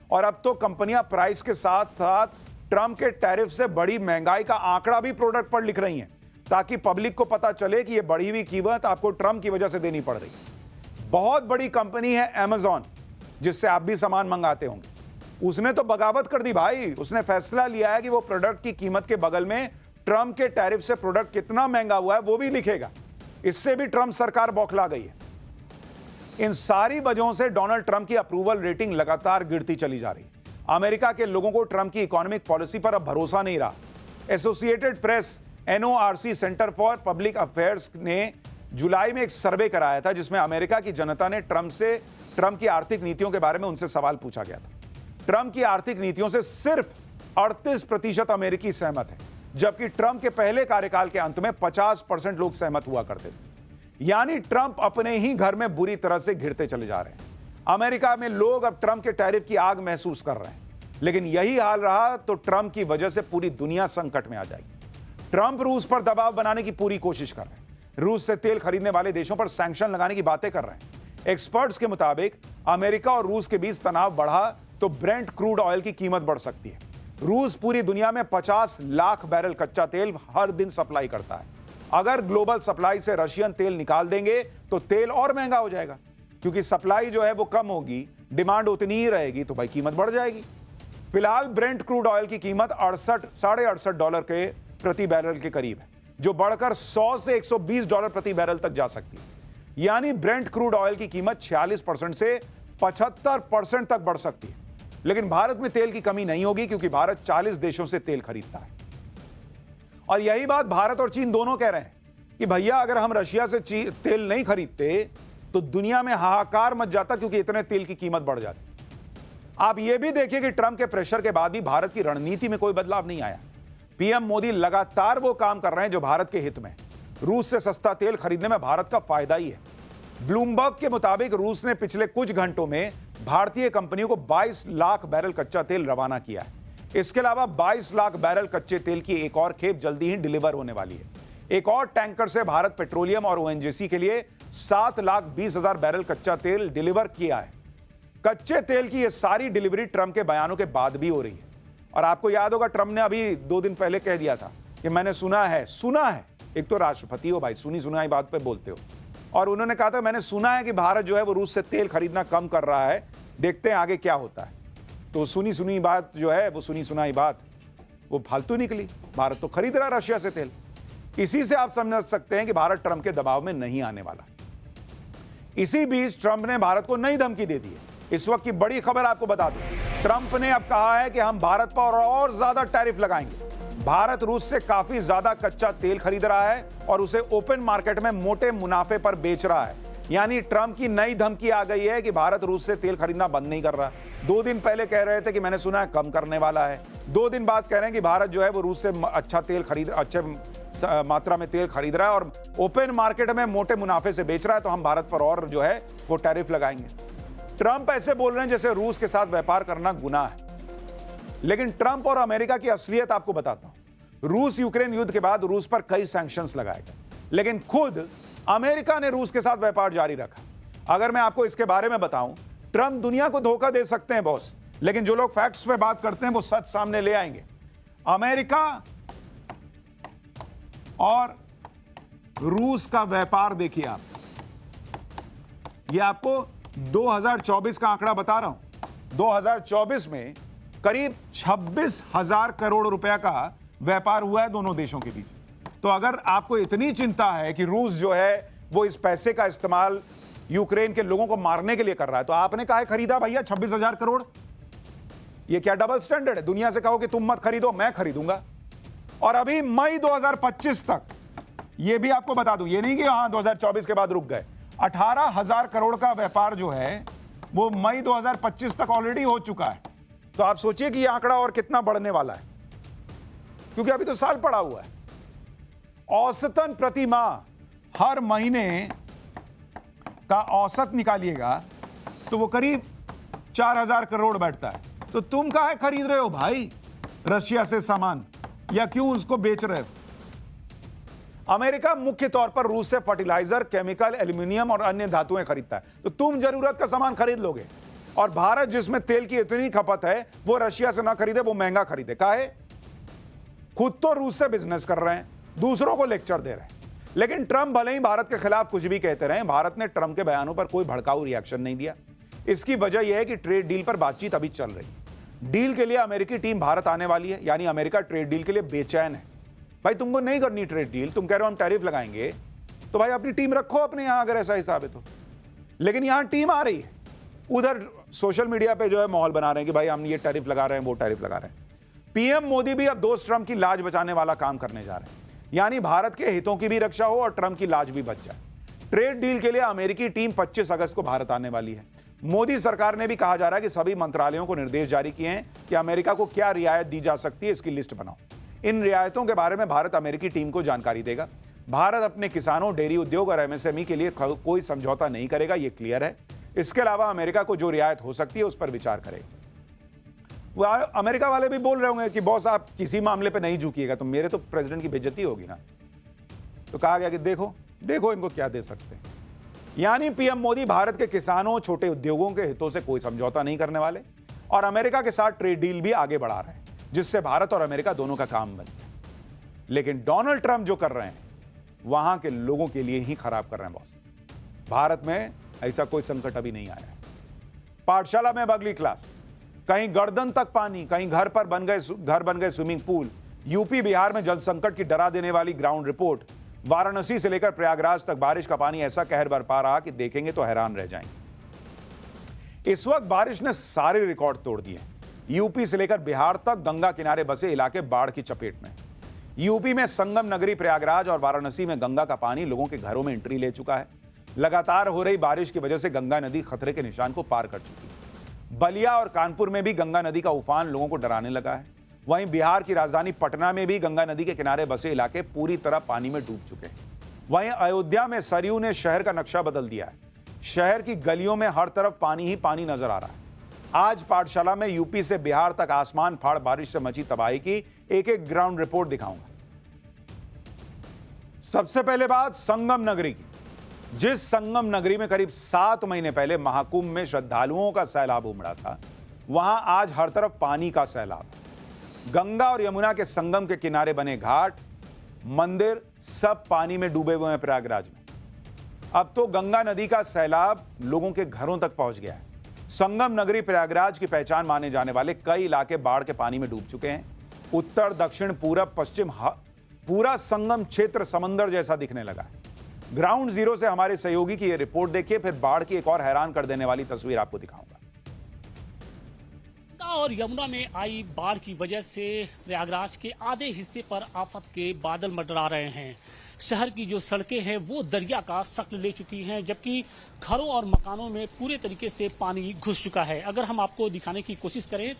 और अब तो कंपनियां प्राइस के साथ साथ ट्रंप के टैरिफ से बड़ी महंगाई का आंकड़ा भी प्रोडक्ट पर लिख रही हैं, ताकि पब्लिक को पता चले कि यह बढ़ी हुई कीमत आपको ट्रंप की वजह से देनी पड़ रही है। बहुत बड़ी कंपनी है अमेजॉन, जिससे आप भी सामान मंगाते होंगे। उसने तो बगावत कर दी भाई। उसने फैसला लिया है कि वो प्रोडक्ट की कीमत के बगल में ट्रंप के टैरिफ से प्रोडक्ट कितना महंगा हुआ है वो भी लिखेगा। इससे भी ट्रंप सरकार बौखला गई है। इन सारी वजहों से डोनाल्ड ट्रंप की अप्रूवल रेटिंग लगातार गिरती चली जा रही है। अमेरिका के लोगों को ट्रंप की इकोनॉमिक पॉलिसी पर अब भरोसा नहीं रहा। Associated press NORC centre for public affairs ने जुलाई में एक सर्वे कराया था, जिसमें अमेरिका की जनता ने ट्रंप की आर्थिक नीतियों के बारे में उनसे सवाल पूछा गया था। ट्रंप की आर्थिक नीतियों से सिर्फ 38% अमेरिकी सहमत है, जबकि ट्रंप के पहले कार्यकाल के अंत में 50% लोग सहमत हुआ करते थे। यानी ट्रंप अपने ही घर में बुरी तरह से घिरते चले जा रहे हैं। अमेरिका में लोग अब ट्रंप के टैरिफ की आग महसूस कर रहे हैं, लेकिन यही हाल रहा तो ट्रंप की वजह से पूरी दुनिया संकट में आ जाएगी। ट्रंप रूस पर दबाव बनाने की पूरी कोशिश कर रहे हैं। रूस से तेल खरीदने वाले देशों पर सैंक्शन लगाने की बातें कर रहे हैं। एक्सपर्ट्स के मुताबिक अमेरिका और रूस के बीच तनाव बढ़ा तो ब्रेंट क्रूड ऑयल की कीमत बढ़ सकती है। रूस पूरी दुनिया में 50 लाख बैरल कच्चा तेल हर दिन सप्लाई करता है। अगर ग्लोबल सप्लाई से रशियन तेल निकाल देंगे तो तेल और महंगा हो जाएगा, क्योंकि सप्लाई जो है वो कम होगी, डिमांड उतनी ही रहेगी, तो भाई कीमत बढ़ जाएगी। फिलहाल ब्रेंट क्रूड ऑयल की कीमत $68 के प्रति बैरल के करीब है, जो बढ़कर 100 से $120 प्रति बैरल तक जा सकती है। यानी ब्रेंट क्रूड ऑयल की कीमत 46% से 75% तक बढ़ सकती है। लेकिन भारत में तेल की कमी नहीं होगी, क्योंकि भारत 40 देशों से तेल खरीदता है। और यही बात भारत और चीन दोनों कह रहे हैं कि भैया अगर हम रशिया से तेल नहीं खरीदते तो दुनिया में हाहाकार मच जाता, क्योंकि इतने तेल की कीमत बढ़ जाती। आप यह भी देखिए कि ट्रंप के प्रेशर के बाद भी भारत की रणनीति में कोई बदलाव नहीं आया। पीएम मोदी लगातार वो काम कर रहे हैं जो भारत के हित में। रूस से सस्ता तेल खरीदने में भारत का फायदा ही है। ब्लूमबर्ग के मुताबिक रूस ने पिछले कुछ घंटों में भारतीय कंपनियों को 22 लाख बैरल कच्चा तेल रवाना किया है। इसके अलावा 22 लाख बैरल कच्चे तेल की एक और खेप जल्दी ही डिलीवर होने वाली है। एक और टैंकर से भारत पेट्रोलियम और ONGC के लिए 7,20,000 बैरल कच्चा तेल डिलीवर किया है। कच्चे तेल की यह सारी डिलीवरी ट्रंप के बयानों के बाद भी हो रही है। और आपको याद होगा, ट्रंप ने अभी 2 दिन पहले कह दिया था कि मैंने सुना है। एक तो राष्ट्रपति हो भाई, सुनी सुनाई बात पे बोलते हो। और उन्होंने कहा था मैंने सुना है कि भारत जो है वो रूस से तेल खरीदना कम कर रहा है, देखते हैं आगे क्या होता है। तो सुनी सुनी बात जो है वो सुनी सुनाई बात वो फालतू निकली। भारत तो खरीद रहा रशिया से तेल। इसी से आप समझ सकते हैं कि भारत ट्रंप के दबाव में नहीं आने वाला। इसी बीच ट्रंप ने भारत को नई धमकी दे दी है। इस वक्त की बड़ी खबर आपको बता दूं, ट्रंप ने अब कहा है कि हम भारत पर और ज्यादा टैरिफ लगाएंगे। भारत रूस से काफी ज्यादा कच्चा तेल खरीद रहा है और उसे ओपन मार्केट में मोटे मुनाफे पर बेच रहा है। यानी ट्रंप की नई धमकी आ गई है कि भारत रूस से तेल खरीदना बंद नहीं कर रहा। 2 दिन पहले कह रहे थे कि मैंने सुना है कम करने वाला है। 2 दिन बाद कह रहे हैं कि भारत जो है वो रूस से अच्छे मात्रा में तेल खरीद रहा है और ओपन मार्केट में मोटे मुनाफे से बेच रहा है, तो हम भारत पर और जो है वो टैरिफ लगाएंगे। ट्रंप ऐसे बोल रहे हैं जैसे रूस के साथ व्यापार करना गुनाह है। लेकिन ट्रंप और अमेरिका की असलियत आपको बताता हूं। रूस यूक्रेन युद्ध के बाद रूस पर कई सैंक्शंस लगाए गए, लेकिन खुद अमेरिका ने रूस के साथ व्यापार जारी रखा। अगर मैं आपको इसके बारे में बताऊं, ट्रंप दुनिया को धोखा दे सकते हैं बॉस, लेकिन जो लोग फैक्ट्स पे बात करते हैं वो सच सामने ले आएंगे। अमेरिका और रूस का व्यापार देखिए आप, ये आपको 2024 का आंकड़ा बता रहा हूं। 2024 में करीब 26,000 करोड़ रुपया का व्यापार हुआ है दोनों देशों के बीच। तो अगर आपको इतनी चिंता है कि रूस जो है वो इस पैसे का इस्तेमाल यूक्रेन के लोगों को मारने के लिए कर रहा है, तो आपने काहे खरीदा भैया 26,000 करोड़? ये क्या डबल स्टैंडर्ड है? दुनिया से कहो कि तुम मत खरीदो, मैं खरीदूंगा। और अभी मई 2025 तक, ये भी आपको बता दूं, ये नहीं कि हां 2024 के बाद रुक गए। 18,000 करोड़ का व्यापार जो है वो मई 2025 तक ऑलरेडी हो चुका है। तो आप सोचिए कि ये आंकड़ा और कितना बढ़ने वाला है, क्योंकि अभी तो साल पड़ा हुआ है। औसतन प्रति माह हर महीने का औसत निकालिएगा तो वो करीब 4,000 करोड़ बैठता है। तो तुम काहे खरीद रहे हो भाई रशिया से सामान, या क्यों उसको बेच रहे हो? अमेरिका मुख्य तौर पर रूस से फर्टिलाइजर, केमिकल, एल्यूमिनियम और अन्य धातुएं खरीदता है। तो तुम जरूरत का सामान खरीद लोगे। और भारत जिसमें तेल की इतनी खपत है वो रशिया से ना खरीदे, वो महंगा खरीदे। काहे? खुद तो रूस से बिजनेस कर रहे हैं, दूसरों को लेक्चर दे रहे हैं। लेकिन ट्रंप भले ही भारत के खिलाफ कुछ भी कहते रहे, भारत ने ट्रंप के बयानों पर कोई भड़काऊ रिएक्शन नहीं दिया। इसकी वजह यह है कि ट्रेड डील पर बातचीत अभी चल रही है। डील के लिए अमेरिकी टीम भारत आने वाली है, यानी अमेरिका ट्रेड डील के लिए बेचैन है। भाई तुमको नहीं करनी ट्रेड डील, तुम कह रहे हो हम टैरिफ लगाएंगे, तो भाई अपनी टीम रखो अपने यहां, अगर ऐसा हिसाब है तो। लेकिन यहां टीम आ रही है, उधर सोशल मीडिया पे जो है माहौल बना रहे हैं कि भाई हम ये टैरिफ लगा रहे हैं, वो टैरिफ लगा रहे हैं। पीएम मोदी भी अब दोस्त ट्रंप की लाज बचाने वाला काम करने जा रहे हैं, यानी भारत के हितों की भी रक्षा हो और ट्रंप की लाज भी बच जाए। ट्रेड डील के लिए अमेरिकी टीम 25 अगस्त को भारत आने वाली है। मोदी सरकार ने भी कहा जा रहा है कि सभी मंत्रालयों को निर्देश जारी किए हैं कि अमेरिका को क्या रियायत दी जा सकती है, इसकी लिस्ट बनाओ। इन रियायतों के बारे में भारत अमेरिकी टीम को जानकारी देगा। भारत अपने किसानों, डेयरी उद्योग और एमएसएमई के लिए कोई समझौता नहीं करेगा, यह क्लियर है। इसके अलावा अमेरिका को जो रियायत हो सकती है उस पर विचार करेगा। अमेरिका वाले भी बोल रहे होंगे कि बॉस आप किसी मामले पे नहीं झुकिएगा तो मेरे तो प्रेसिडेंट की बेइज्जती होगी ना। तो कहा गया कि देखो देखो इनको क्या दे सकते हैं। यानी पीएम मोदी भारत के किसानों, छोटे उद्योगों के हितों से कोई समझौता नहीं करने वाले और अमेरिका के साथ ट्रेड डील भी आगे बढ़ा रहे हैं, जिससे भारत और अमेरिका दोनों का काम बन गया। लेकिन डोनाल्ड ट्रंप जो कर रहे हैं वहां के लोगों के लिए ही खराब कर रहे हैं बॉस। भारत में ऐसा कोई संकट अभी नहीं आया। पाठशाला में अब अगली क्लास, कहीं गर्दन तक पानी, कहीं घर बन गए स्विमिंग पूल। यूपी बिहार में जल संकट की डरा देने वाली ग्राउंड रिपोर्ट। वाराणसी से लेकर प्रयागराज तक बारिश का पानी ऐसा कहर बरपा रहा कि देखेंगे तो हैरान रह जाएंगे। इस वक्त बारिश ने सारे रिकॉर्ड तोड़ दिए। यूपी से लेकर बिहार तक गंगा किनारे बसे इलाके बाढ़ की चपेट में। यूपी में संगम नगरी प्रयागराज और वाराणसी में गंगा का पानी लोगों के घरों में एंट्री ले चुका है। लगातार हो रही बारिश की वजह से गंगा नदी खतरे के निशान को पार कर चुकी है। बलिया और कानपुर में भी गंगा नदी का उफान लोगों को डराने लगा है। वहीं बिहार की राजधानी पटना में भी गंगा नदी के किनारे बसे इलाके पूरी तरह पानी में डूब चुके हैं। वहीं अयोध्या में सरयू ने शहर का नक्शा बदल दिया है। शहर की गलियों में हर तरफ पानी ही पानी नजर आ रहा है। आज पाठशाला में यूपी से बिहार तक आसमान फाड़ बारिश से मची तबाही की एक एक ग्राउंड रिपोर्ट दिखाऊंगा। सबसे पहले बात संगम नगरी की। जिस संगम नगरी में करीब 7 महीने पहले महाकुंभ में श्रद्धालुओं का सैलाब उमड़ा था, वहां आज हर तरफ पानी का सैलाब। गंगा और यमुना के संगम के किनारे बने घाट, मंदिर सब पानी में डूबे हुए हैं प्रयागराज में। अब तो गंगा नदी का सैलाब लोगों के घरों तक पहुंच गया है। संगम नगरी प्रयागराज की पहचान माने जाने वाले कई इलाके बाढ़ के पानी में डूब चुके हैं। उत्तर, दक्षिण, पूरब, पश्चिम पूरा संगम क्षेत्र समंदर जैसा दिखने लगा है। ग्राउंड जीरो से हमारे सहयोगी की यह रिपोर्ट देखिए, फिर बाढ़ की एक और हैरान कर देने वाली तस्वीर आपको दिखाऊंगा। गंगा और यमुना में आई बाढ़ की वजह से प्रयागराज के आधे हिस्से पर आफत के बादल मंडरा रहे हैं। शहर की जो सड़कें हैं वो दरिया का शक्ल ले चुकी हैं, जबकि घरों और मकानों में पूरे तरीके से पानी घुस चुका है। अगर हम आपको दिखाने की कोशिश करें